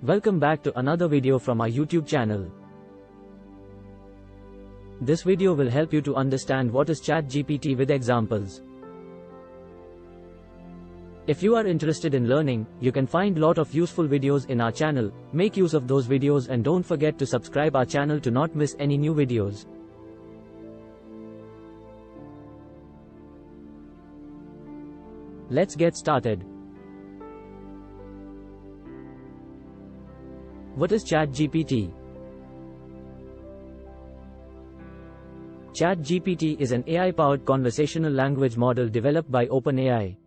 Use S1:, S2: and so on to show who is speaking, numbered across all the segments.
S1: Welcome back to another video from our YouTube channel. This video will help you to understand what is ChatGPT with examples. If you are interested in learning, you can find lot of useful videos in our channel. Make use of those videos and don't forget to subscribe our channel to not miss any new videos. Let's get started. What is ChatGPT? ChatGPT is an AI-powered conversational language model developed by OpenAI.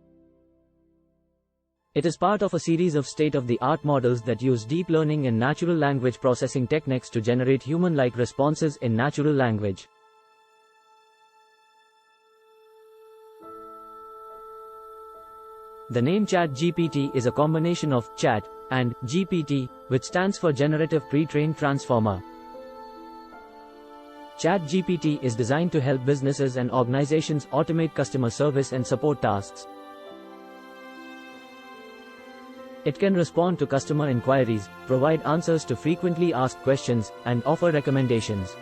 S1: It is part of a series of state-of-the-art models that use deep learning and natural language processing techniques to generate human-like responses in natural language. The name ChatGPT is a combination of chat and GPT, which stands for Generative Pre-trained Transformer. ChatGPT is designed to help businesses and organizations automate customer service and support tasks. It can respond to customer inquiries, provide answers to frequently asked questions, and offer recommendations.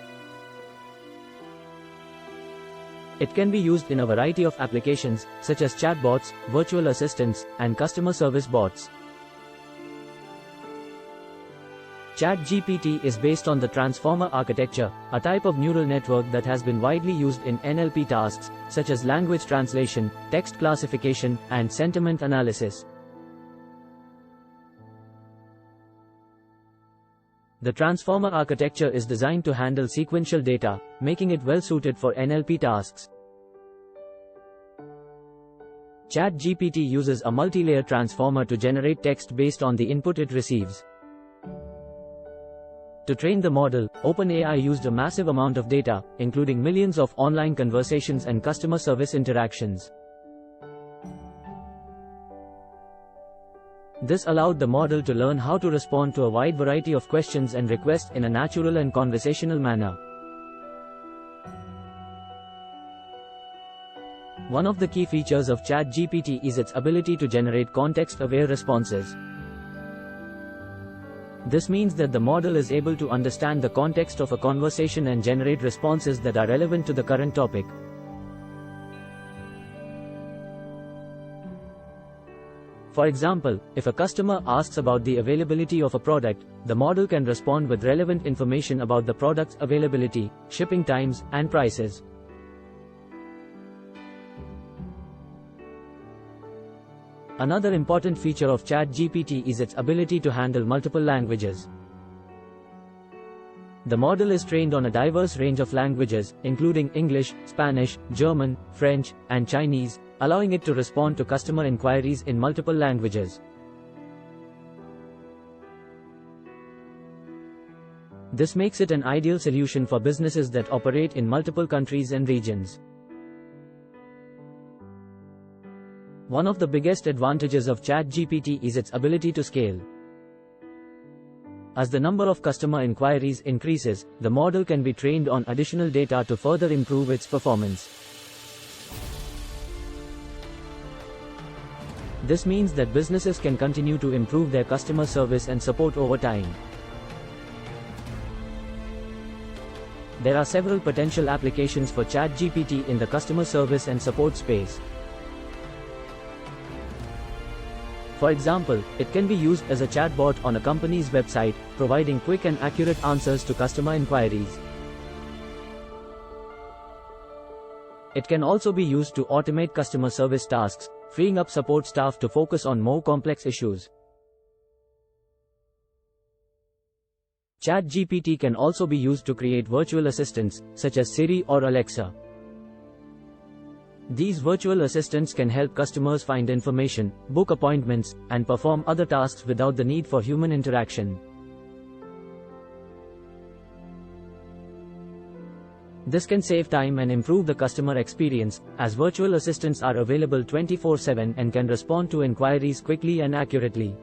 S1: It can be used in a variety of applications, such as chatbots, virtual assistants, and customer service bots. ChatGPT is based on the transformer architecture, a type of neural network that has been widely used in NLP tasks, such as language translation, text classification, and sentiment analysis. The transformer architecture is designed to handle sequential data, making it well suited for NLP tasks. ChatGPT uses a multi-layer transformer to generate text based on the input it receives. To train the model, OpenAI used a massive amount of data, including millions of online conversations and customer service interactions. This allowed the model to learn how to respond to a wide variety of questions and requests in a natural and conversational manner. One of the key features of ChatGPT is its ability to generate context-aware responses. This means that the model is able to understand the context of a conversation and generate responses that are relevant to the current topic. For example, if a customer asks about the availability of a product, the model can respond with relevant information about the product's availability, shipping times, and prices. Another important feature of ChatGPT is its ability to handle multiple languages. The model is trained on a diverse range of languages, including English, Spanish, German, French, and Chinese, allowing it to respond to customer inquiries in multiple languages. This makes it an ideal solution for businesses that operate in multiple countries and regions. One of the biggest advantages of ChatGPT is its ability to scale. As the number of customer inquiries increases, the model can be trained on additional data to further improve its performance. This means that businesses can continue to improve their customer service and support over time. There are several potential applications for ChatGPT in the customer service and support space. For example, it can be used as a chatbot on a company's website, providing quick and accurate answers to customer inquiries. It can also be used to automate customer service tasks, freeing up support staff to focus on more complex issues. ChatGPT can also be used to create virtual assistants, such as Siri or Alexa. These virtual assistants can help customers find information, book appointments, and perform other tasks without the need for human interaction. This can save time and improve the customer experience, as virtual assistants are available 24/7 and can respond to inquiries quickly and accurately.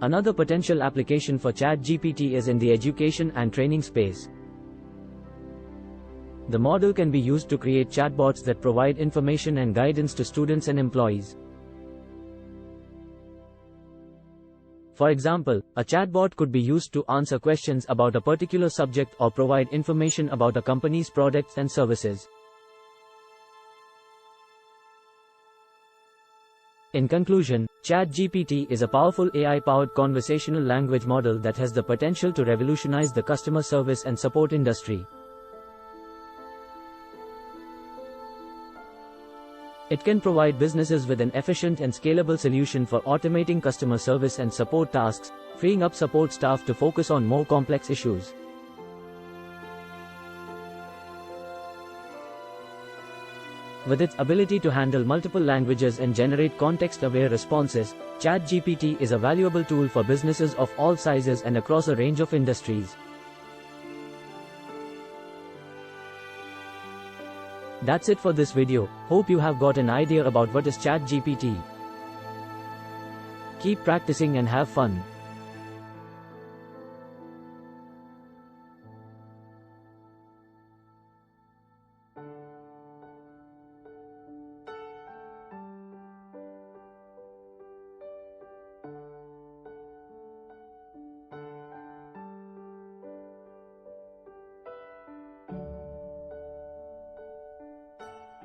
S1: Another potential application for ChatGPT is in the education and training space. The model can be used to create chatbots that provide information and guidance to students and employees. For example, a chatbot could be used to answer questions about a particular subject or provide information about a company's products and services. In conclusion, ChatGPT is a powerful AI-powered conversational language model that has the potential to revolutionize the customer service and support industry. It can provide businesses with an efficient and scalable solution for automating customer service and support tasks, freeing up support staff to focus on more complex issues. With its ability to handle multiple languages and generate context-aware responses, ChatGPT is a valuable tool for businesses of all sizes and across a range of industries. That's it for this video. Hope you have got an idea about what is ChatGPT. Keep practicing and have fun.